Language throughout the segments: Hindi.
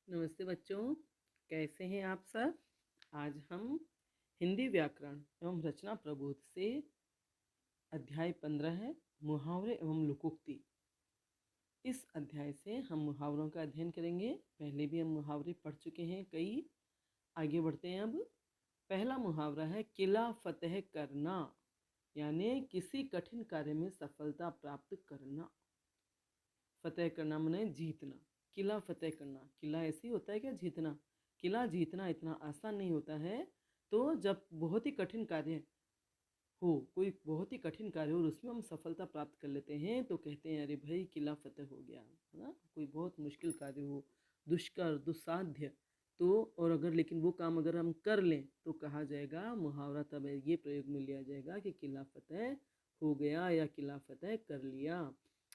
नमस्ते बच्चों, कैसे हैं आप सब। आज हम हिंदी व्याकरण एवं रचना प्रबोध से अध्याय 15 है मुहावरे एवं लोकोक्ति। इस अध्याय से हम मुहावरों का अध्ययन करेंगे। पहले भी हम मुहावरे पढ़ चुके हैं कई। आगे बढ़ते हैं। अब पहला मुहावरा है किला फतेह करना, यानी किसी कठिन कार्य में सफलता प्राप्त करना। फतेह करना माने जीतना। किला फतेह करना, किला ऐसे ही होता है क्या जीतना? किला जीतना इतना आसान नहीं होता है। तो जब बहुत ही कठिन कार्य हो, कोई बहुत ही कठिन कार्य हो और उसमें हम सफलता प्राप्त कर लेते हैं तो कहते हैं अरे भाई किला फतेह हो गया, है ना। कोई बहुत मुश्किल कार्य हो, दुष्कर दुस्साध्य, तो और अगर लेकिन वो काम अगर हम कर लें तो कहा जाएगा, मुहावरा तब ये प्रयोग में लिया जाएगा कि किला फतेह हो गया या किला फतेह कर लिया।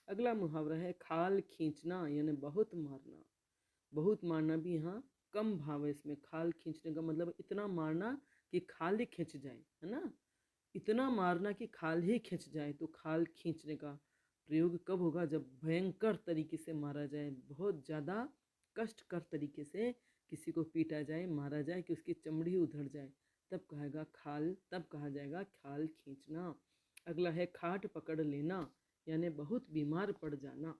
अगला मुहावरा है खाल खींचना, यानी बहुत मारना। बहुत मारना भी यहाँ कम भाव है। इसमें खाल खींचने का मतलब इतना मारना कि खाल ही खींच जाए, है ना। इतना मारना कि खाल ही खींच जाए। तो खाल खींचने का प्रयोग कब होगा? जब भयंकर तरीके से मारा जाए, बहुत ज़्यादा कष्टकर तरीके से किसी को पीटा जाए, मारा जाए कि उसकी चमड़ी उधड़ जाए, तब कहेगा खाल, तब कहा जाएगा खाल खींचना। अगला है खाट पकड़ लेना, यानी बहुत बीमार पड़ जाना।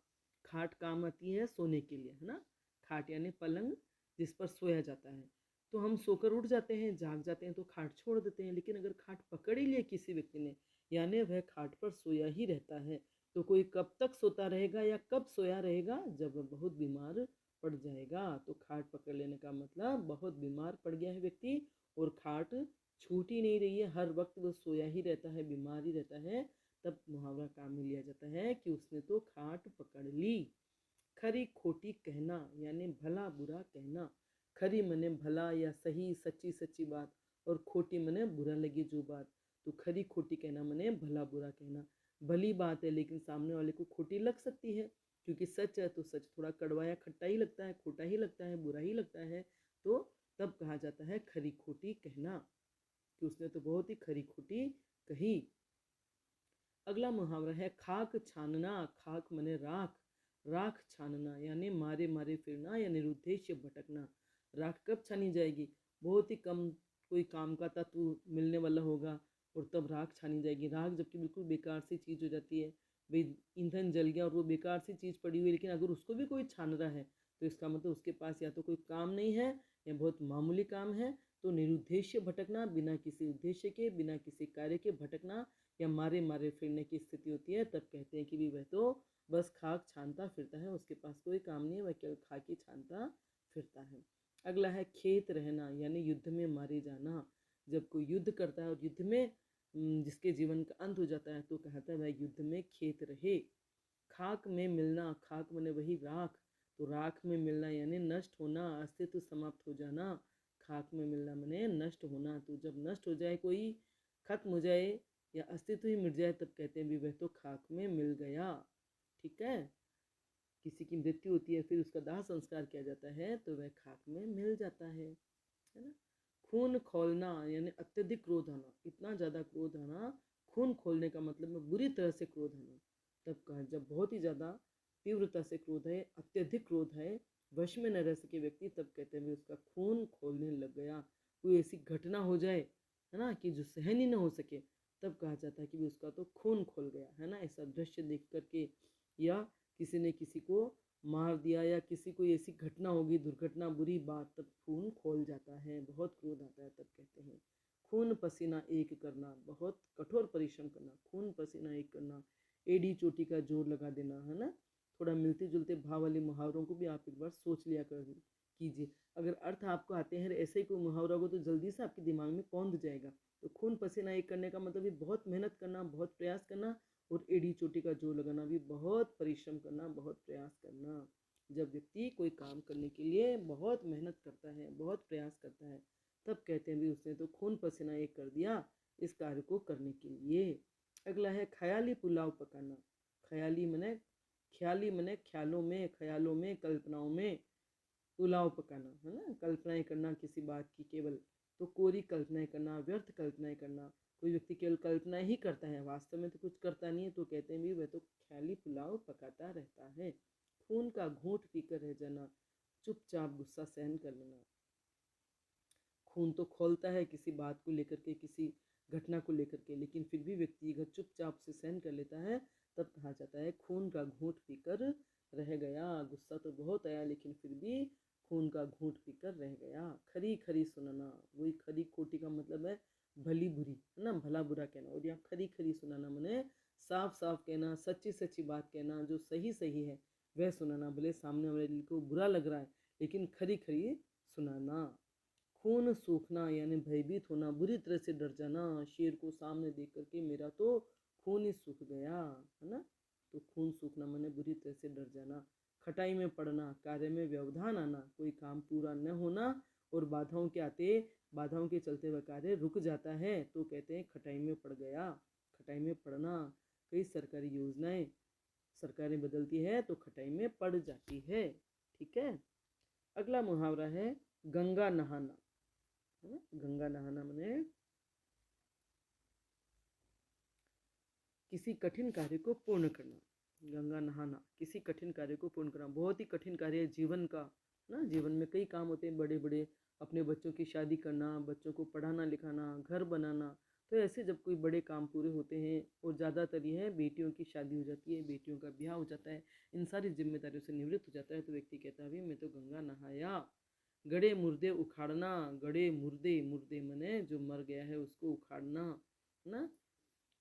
खाट काम आती है सोने के लिए, है ना। खाट यानी पलंग जिस पर सोया जाता है। तो हम सोकर उठ जाते हैं, जाग जाते हैं तो खाट छोड़ देते हैं, लेकिन अगर खाट पकड़ ही लिया किसी व्यक्ति ने, यानी वह खाट पर सोया ही रहता है, तो कोई कब तक सोता रहेगा या कब सोया रहेगा? जब वह बहुत बीमार पड़ जाएगा। तो खाट पकड़ लेने का मतलब बहुत बीमार पड़ गया है व्यक्ति और खाट छूट ही नहीं रही है, हर वक्त वो सोया ही रहता है, बीमार ही रहता है, तब मुहावरा काम में लिया जाता है कि उसने तो खाट पकड़ ली। खरी खोटी कहना, यानी भला बुरा कहना। खरी मने भला या सही, सच्ची सच्ची बात, और खोटी मने बुरा लगी जो बात। तो खरी खोटी कहना मने भला बुरा कहना। भली बात है लेकिन सामने वाले को खोटी लग सकती है, क्योंकि सच है तो सच थोड़ा कड़वा या खट्टा ही लगता है, खोटा ही लगता है, बुरा ही लगता है। तो तब कहा जाता है खरी खोटी कहना, कि उसने तो बहुत ही खरी खोटी कही। अगला मुहावरा है खाक छानना। खाक मने राख, राख छानना यानी मारे मारे फिरना या निरुद्देश्य भटकना। राख कब छानी जाएगी? बहुत ही कम कोई काम का तत्व मिलने वाला होगा और तब राख छानी जाएगी। राख जबकि बिल्कुल बेकार सी चीज़ हो जाती है, भाई ईंधन जल गया और वो बेकार सी चीज़ पड़ी हुई है, लेकिन अगर उसको भी कोई छान रहा है तो इसका मतलब उसके पास या तो कोई काम नहीं है या बहुत मामूली काम है। तो निरुद्देश्य भटकना, बिना किसी उद्देश्य के, बिना किसी कार्य के भटकना या मारे मारे फिरने की स्थिति होती है, तब कहते हैं कि भी वह तो बस खाक छानता फिरता है, उसके पास कोई काम नहीं है, वह केवल खाक ही छानता फिरता है। अगला है खेत रहना, यानी युद्ध में मारे जाना। जब कोई युद्ध करता है और युद्ध में जिसके जीवन का अंत हो जाता है तो कहता है वह युद्ध में खेत रहे। खाक में मिलना, खाक मने वही राख, तो राख में मिलना यानी नष्ट होना, अस्तित्व समाप्त हो जाना। खाक में मिलना मने नष्ट होना। तो जब नष्ट हो जाए, कोई खत्म हो जाए या अस्तित्व ही मिट जाए, तब कहते हैं भी वह तो खाक में मिल गया। ठीक है। किसी की मृत्यु होती है फिर उसका दाह संस्कार किया जाता है तो वह खाक में मिल जाता है ना। खून खोलना यानी अत्यधिक क्रोध आना, इतना ज़्यादा क्रोध आना। खून खोलने का मतलब में बुरी तरह से क्रोध आना। तब कहा जब बहुत ही ज़्यादा तीव्रता से क्रोध है, अत्यधिक क्रोध है, वश में न रह सके व्यक्ति, तब कहते हैं उसका खून खोलने लग गया। कोई ऐसी घटना हो जाए, है ना, कि जो सहन ही ना हो सके, तब कहा जाता है कि उसका तो खून खोल गया, है ना। ऐसा दृश्य देख करके या किसी ने किसी को मार दिया या किसी कोई ऐसी घटना होगी, दुर्घटना, बुरी बात, तब खून खोल जाता है, बहुत क्रोध आता है, तब कहते हैं। खून पसीना एक करना, बहुत कठोर परिश्रम करना, खून पसीना एक करना, एड़ी चोटी का जोर लगा देना, है ना। थोड़ा मिलते जुलते भाव वाले मुहावरों को भी आप एक बार सोच लिया कर कीजिए। अगर अर्थ आपको आते हैं ऐसे ही कोई मुहावरा हो तो जल्दी से आपके दिमाग में कौंध जाएगा। तो खून पसीना एक करने का मतलब भी बहुत मेहनत करना, बहुत प्रयास करना, और एड़ी चोटी का जोर लगाना भी बहुत परिश्रम करना, बहुत प्रयास करना। जब व्यक्ति कोई काम करने के लिए बहुत मेहनत करता है, बहुत प्रयास करता है, तब कहते हैं भी उसने तो खून पसीना एक कर दिया इस कार्य को करने के लिए। अगला है ख्याली पुलाव पकाना। ख्याली मने, ख्याली मने ख्यालों में, ख्यालों में, कल्पनाओं में पुलाव पकाना, है ना। कल्पनाएं करना किसी बात की केवल, तो कोरी कल्पनाएं करना, व्यर्थ कल्पनाएं करना। कोई व्यक्ति केवल कल्पनाएं ही करता है, वास्तव में तो कुछ करता नहीं है, तो कहते हैं भी वह तो ख्याली पुलाव पकाता रहता है। खून का घूंट पीकर रह जाना, चुपचाप गुस्सा सहन कर लेना। खून तो खौलता है किसी बात को लेकर के, किसी घटना को लेकर के, लेकिन फिर भी व्यक्ति अगर चुपचाप से सहन कर लेता है तब कहा जाता है खून का घूंट पीकर रह गया। गुस्सा तो बहुत आया लेकिन फिर भी खून का घूंट पीकर रह गया। खरी खरी सुनाना, वही खरी खोटी का मतलब है भली बुरी, है ना, भला बुरा कहना। और यहाँ खरी खरी सुनाना मैंने साफ साफ कहना, सच्ची सच्ची बात कहना, जो सही सही है वह सुनाना। भले सामने वाले को बुरा लग रहा है लेकिन खरी खरी सुनाना। खून सूखना यानी भयभीत होना, बुरी तरह से डर जाना। शेर को सामने देख करके मेरा तो खून ही सूख गया, है ना। तो खून सूखना माने बुरी तरह से डर जाना। खटाई में पड़ना, कार्य में व्यवधान आना, कोई काम पूरा न होना और बाधाओं के चलते वह कार्य रुक जाता है तो कहते हैं खटाई में पड़ गया। खटाई में पड़ना, कई सरकारी योजनाएं सरकारें बदलती है तो खटाई में पड़ जाती है। ठीक है। अगला मुहावरा है गंगा नहाना, है ना। गंगा नहाना माने किसी कठिन कार्य को पूर्ण करना। गंगा नहाना, किसी कठिन कार्य को पूर्ण करना। बहुत ही कठिन कार्य है जीवन का, ना। जीवन में कई काम होते हैं बड़े बड़े, अपने बच्चों की शादी करना, बच्चों को पढ़ाना लिखाना, घर बनाना। तो ऐसे जब कोई बड़े काम पूरे होते हैं, और ज़्यादातर ये है बेटियों की शादी हो जाती है, बेटियों का ब्याह हो जाता है, इन सारी जिम्मेदारियों से निवृत्त हो जाता है तो व्यक्ति कहता है भाई मैं तो गंगा नहाया। गड़े मुर्दे उखाड़ना, गड़े मुर्दे, मुर्दे मने जो मर गया है उसको उखाड़ना, ना।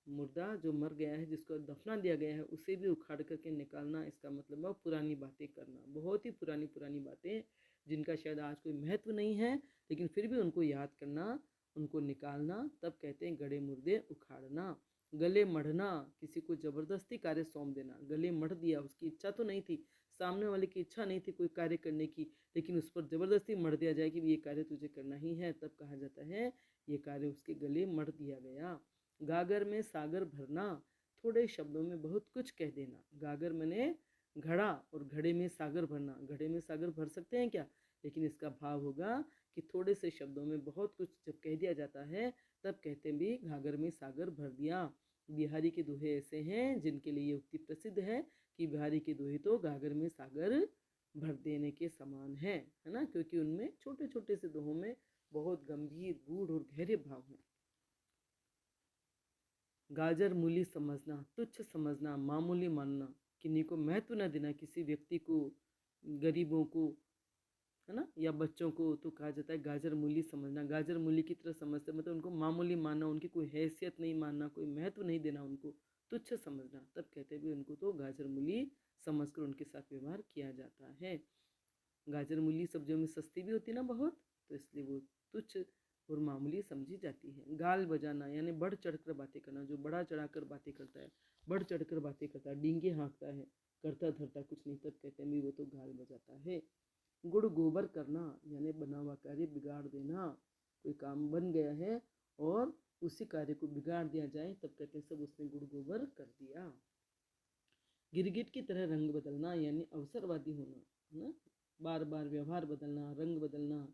मुर्दा जो मर गया है, जिसको दफना दिया गया है, उसे भी उखाड़ करके निकालना। इसका मतलब है पुरानी बातें करना, बहुत ही पुरानी पुरानी बातें जिनका शायद आज कोई महत्व नहीं है लेकिन फिर भी उनको याद करना, उनको निकालना, तब कहते हैं गड़े मुर्दे उखाड़ना। गले मढ़ना, किसी को जबरदस्ती कार्य सौंप देना। गले मढ़ दिया, उसकी इच्छा तो नहीं थी, सामने वाले की इच्छा नहीं थी कोई कार्य करने की, लेकिन उस पर जबरदस्ती मढ़ दिया जाए कि ये कार्य तुझे करना ही है, तब कहा जाता है ये कार्य उसके गले मढ़ दिया गया। गागर में सागर भरना, थोड़े शब्दों में बहुत कुछ कह देना। गागर मैंने घड़ा और घड़े में सागर भरना। घड़े में सागर भर सकते हैं क्या, लेकिन इसका भाव होगा कि थोड़े से शब्दों में बहुत कुछ जब कह दिया जाता है तब कहते हैं भी घाघर में सागर भर दिया। बिहारी के दोहे ऐसे हैं जिनके लिए ये उक्ति प्रसिद्ध है कि बिहारी के दोहे तो घाघर में सागर भर देने के समान है ना, क्योंकि उनमें छोटे छोटे से दोहों में बहुत गंभीर, गूढ़ और गहरे भाव हैं। गाजर मूली समझना, तुच्छ समझना, मामूली मानना, किन्हीं को महत्व न देना, किसी व्यक्ति को, गरीबों को, है ना, या बच्चों को, तो कहा जाता है गाजर मूली समझना। गाजर मूली की तरह समझते मतलब उनको मामूली मानना, उनकी कोई हैसियत नहीं मानना, कोई महत्व नहीं देना उनको, तुच्छ समझना, तब कहते भी उनको तो गाजर मूली समझकर उनके साथ व्यवहार किया जाता है। गाजर मूली सब्जियों में सस्ती भी होती ना बहुत, तो इसलिए वो तुच्छ और मामूली समझी जाती है। गाल बजाना यानी बढ़ चढ़कर बातें करना, जो बड़ा चढ़ाकर बातें करता है, बढ़ चढ़कर बातें करता है, डींगे हाँकता है, करता धरता कुछ नहीं, तब कहते हैं वो तो गाल बजाता है। गुड़ गोबर करना यानी बना हुआ कार्य बिगाड़ देना, कोई काम बन गया है और उसी कार्य को बिगाड़ दिया जाए तब कहते हैं सब उसने गुड़ गोबर कर दिया। गिरगिट की तरह रंग बदलना यानी अवसरवादी होना, है ना, बार बार व्यवहार बदलना, रंग बदलना,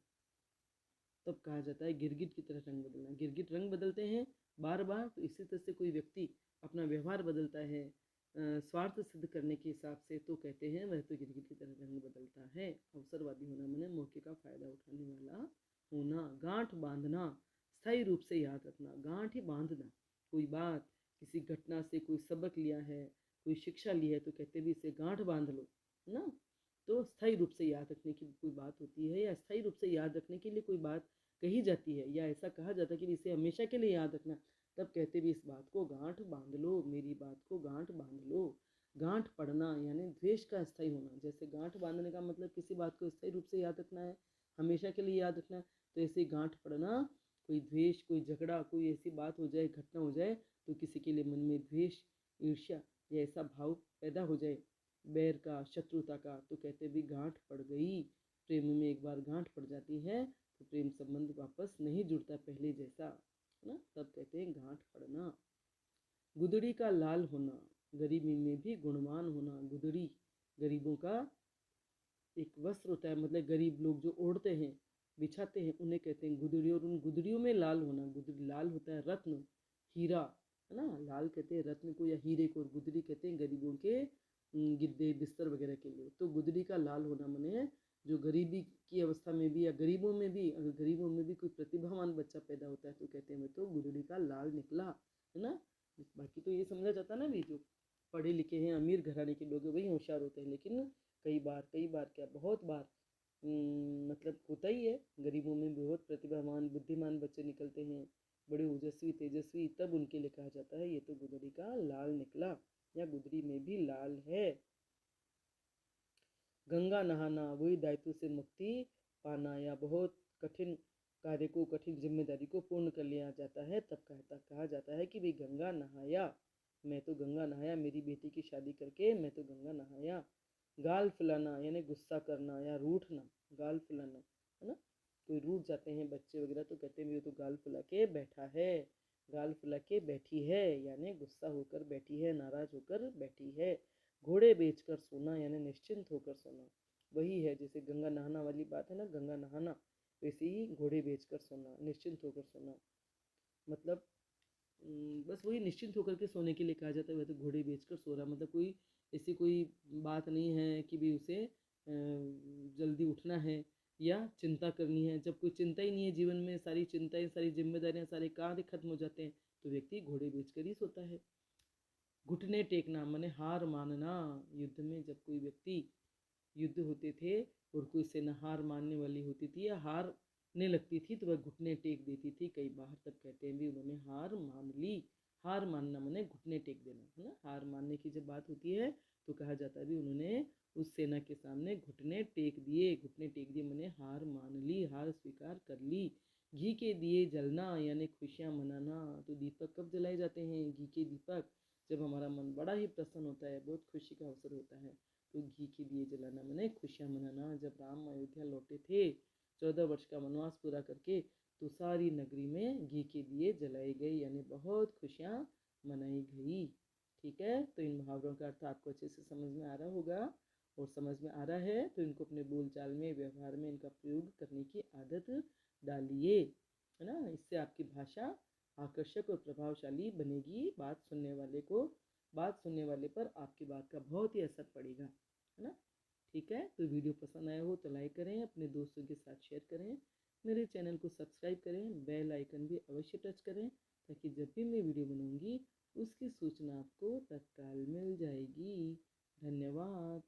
तब कहा जाता है गिरगिट की तरह रंग बदलना। गिरगिट रंग बदलते हैं बार बार, तो इसी तरह से कोई व्यक्ति अपना व्यवहार बदलता है स्वार्थ सिद्ध करने के हिसाब से, तो कहते हैं वह तो गिरगिट की तरह रंग बदलता है। अवसरवादी होना मैंने मौके का फायदा उठाने वाला होना। गांठ बांधना, स्थायी रूप से याद रखना, गांठ ही बांधना, कोई बात, किसी घटना से कोई सबक लिया है, कोई शिक्षा ली है, तो कहते भी इसे गांठ बांध लो, है ना। तो स्थायी रूप से याद रखने की कोई बात होती है, या स्थायी रूप से याद रखने के लिए कोई बात कही जाती है, या ऐसा कहा जाता है कि इसे हमेशा के लिए याद रखना, तब कहते भी इस बात को गांठ बांध लो, मेरी बात को गांठ बांध लो। गांठ पड़ना यानी द्वेष का स्थायी होना, जैसे गांठ बांधने का मतलब किसी बात को स्थायी रूप से याद रखना है, हमेशा के लिए याद रखना है, तो ऐसे गांठ पड़ना, कोई द्वेष, कोई झगड़ा, कोई ऐसी बात हो जाए, घटना हो जाए, तो किसी के लिए मन में द्वेष, ईर्ष्या या ऐसा भाव पैदा हो जाए, बैर का, शत्रुता का, तो कहते भी गांठ पड़ गई। प्रेम में एक बार गांठ पड़ जाती है तो प्रेम संबंध वापस नहीं जुड़ता पहले जैसा, है ना, तब कहते हैं गांठ पड़ना। गुदड़ी का लाल होना, गरीबी में भी गुणवान होना। गुदड़ी गरीबों का एक वस्त्र होता है, मतलब गरीब लोग जो ओढ़ते हैं, बिछाते हैं, उन्हें कहते हैं गुदड़ी। और उन गुदड़ियों में लाल होना, गुदड़ी लाल होता है रत्न, हीरा, है ना, लाल कहते हैं रत्न को या हीरे को, और गुदड़ी कहते हैं गरीबों के गिद्दे बिस्तर वगैरह के लिए। तो गुदड़ी का लाल होना मने जो गरीबी की अवस्था में भी या गरीबों में भी, अगर गरीबों में भी कोई प्रतिभावान बच्चा पैदा होता है तो कहते हैं मैं तो गुदड़ी का लाल निकला, है ना। बाकी तो ये समझा जाता है ना भी, जो पढ़े लिखे हैं अमीर घराने के लोग वही होशियार होते हैं, लेकिन कई बार क्या बहुत बार मतलब होता ही है, गरीबों में बहुत प्रतिभावान बुद्धिमान बच्चे निकलते हैं, बड़े ओजस्वी तेजस्वी, तब उनके लिए कहा जाता है ये तो गुदड़ी का लाल निकला, या गुदड़ी में भी लाल है। गंगा नहाना वही दायित्व से मुक्ति पाना, या बहुत कठिन कार्य को, कठिन जिम्मेदारी को पूर्ण कर लिया जाता है, तब कहा जाता है कि भाई गंगा नहाया, मैं तो गंगा नहाया, मेरी बेटी की शादी करके मैं तो गंगा नहाया। गाल फुलाना यानी गुस्सा करना या रूठना, गाल फुलाना, है ना। कोई रूठ जाते हैं बच्चे वगैरह तो कहते हैं तो गाल फुला के बैठा है, गाल फुला के बैठी है, यानी गुस्सा होकर बैठी है, नाराज होकर बैठी है। घोड़े बेचकर सोना यानी निश्चिंत होकर सोना, वही है जैसे गंगा नहाना वाली बात है ना, गंगा नहाना, वैसे ही घोड़े बेचकर सोना, निश्चिंत होकर सोना, मतलब बस वही निश्चिंत होकर के सोने के लिए कहा जाता है। वह तो घोड़े बेचकर सो रहा, मतलब कोई ऐसी कोई बात नहीं है कि भी उसे जल्दी उठना है या चिंता करनी है। जब कोई चिंता ही नहीं है जीवन में, सारी चिंताएं, सारी जिम्मेदारियां, सारे कार्य खत्म हो जाते हैं, तो व्यक्ति घोड़े बेचकर ही सोता है। घुटने टेकना माने हार मानना, युद्ध में जब कोई व्यक्ति, युद्ध होते थे और कोई सेना हार मानने वाली होती थी या हारने लगती थी तो वह घुटने टेक देती थी कई बार, तब कहते हैं भी उन्होंने हार मान ली। हार मानना माने घुटने टेक देना, है ना। हार मानने की जब बात होती है तो कहा जाता है भी उन्होंने उस सेना के सामने घुटने टेक दिए, घुटने टेक दिए माने हार मान ली, हार स्वीकार कर ली। घी के दिए जलना यानी खुशियाँ मनाना, तो दीपक कब जलाए जाते हैं, घी के दीपक जब हमारा मन बड़ा ही प्रसन्न होता है, बहुत खुशी का अवसर होता है, तो घी के दिए जलाना मैंने खुशियाँ मनाना। जब राम अयोध्या लौटे थे 14 वर्ष का वनवास पूरा करके, तो सारी नगरी में घी के दिए जलाए गए, यानी बहुत खुशियाँ मनाई गई। ठीक है, तो इन मुहावरों का अर्थ आपको अच्छे से समझ में आ रहा होगा, और समझ में आ रहा है तो इनको अपने बोलचाल में, व्यवहार में इनका प्रयोग करने की आदत डालिए, है ना। इससे आपकी भाषा आकर्षक और प्रभावशाली बनेगी, बात सुनने वाले पर आपकी बात का बहुत ही असर पड़ेगा, है ना। ठीक है, तो वीडियो पसंद आया हो तो लाइक करें, अपने दोस्तों के साथ शेयर करें, मेरे चैनल को सब्सक्राइब करें, बेल आइकन भी अवश्य टच करें, ताकि जब भी मैं वीडियो बनाऊंगी उसकी सूचना आपको तत्काल मिल जाएगी। धन्यवाद।